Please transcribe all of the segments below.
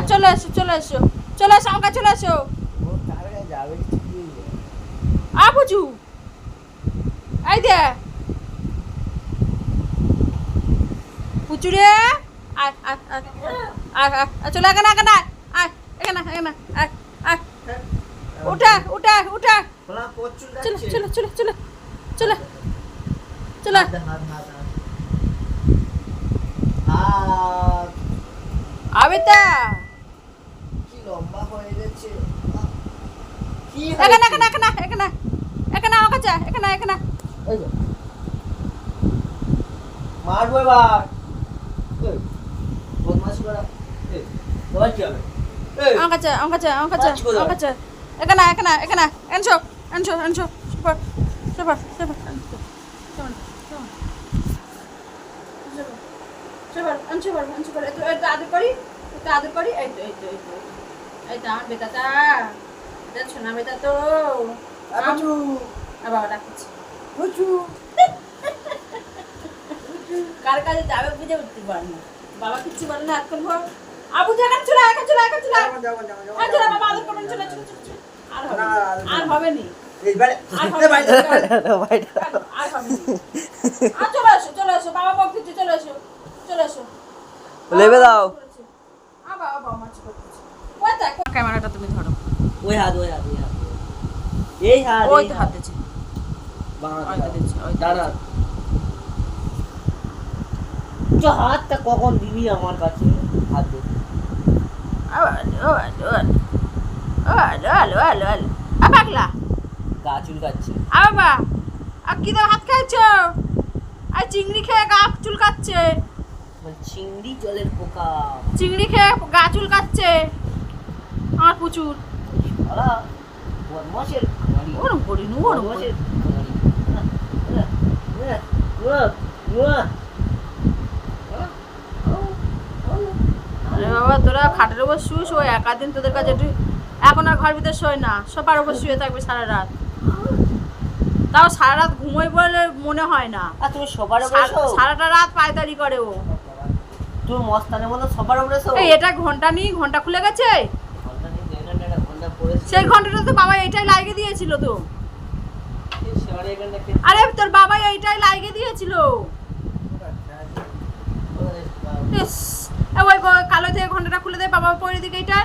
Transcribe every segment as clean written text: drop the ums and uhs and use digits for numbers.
চলে এসো চলে এসো চলে এসো আমার কাছে চলে এসো বুঝু এই দে পুচুরে চলে এখানে এখানে এখানে এখানে উঠা উঠা উঠা চলো চলো চলো চলো চলো চলো আবিতা কি লম্বা হয়ে গেছে এখানে এখানে এখানে এখানে এখানে আমার কাছে এখানে এখানে এই যে মারবো এবার বদমাশি করা বল কি হবে আমার কাছে আমার কাছে আমার কাছে আমার কাছে এখানে এখানে এখানে এনশো এনশো এনশো সুপার সুপার সুপার একটু আদর করি একটু আদর করি এই তো এই তো এই তো এই তো আমার বেটাটা এটা শোনা বেটা তো বাবা ডাকছি কার কাজে যাবে বুঝে উঠতে পারে না বাবা কিচ্ছু বলে না এখন ভর আবু জাগান চলে এখন চলে এখন চলে হ্যাঁ চলে বাবা আদর করবেন চলে চলে চলে আর হবে নি আর চলে এসো বাবা বকতেছে চলে এসো চলে এসো লেবে দাও ক্যামেরাটা তুমি ধরো ওই হাত এই হাত ওই তো হাত দিচ্ছে দাঁড়া তো হাতটা কখন দিবি আমার কাছে হাত দে পাগলা গা চুলকাচ্ছে বাবা কি দাও হাত খাইছো আর চিংড়ি খেয়ে গা চুলকাচ্ছে চিংড়ি জলের পোকা চিংড়ি খেয়ে গা চুলকাচ্ছে আমার প্রচুর বদমাশের ওরম করি নু ওরম করি আরে বাবা তোরা খাটের উপর শুস ওই একাদিন তোদের কাছে একটু এখন আর ঘর ভিতরে শোয় না সোফার উপর শুয়ে থাকবে সারা রাত তাও সারা রাত ঘুমোই বলে মনে হয় না আর তুমি সোফার উপরে শো সারাটা রাত পায়তারি করে ও তুমি মস্তানের মতো সোফার উপরে শো এই এটা ঘন্টা নেই ঘন্টা খুলে গেছে ঘন্টা নেই ঘন্টা ঘন্টা পড়েছে সেই ঘন্টাটা তো বাবা এইটাই লাগিয়ে দিয়েছিল তো সেবারে এখানটা আরে তোর বাবা এইটাই লাগিয়ে দিয়েছিল ওই কালো থেকে ঘন্টাটা খুলে দেয় বাবা পরে দিকে এইটা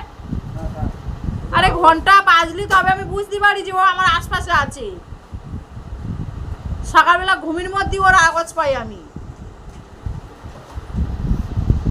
আরে ঘন্টা বাজলি তবে আমি বুঝতে পারি যে ও আমার আশপাশে আছে সকালবেলা ঘুমের মধ্যে ওর আওয়াজ পাই আমি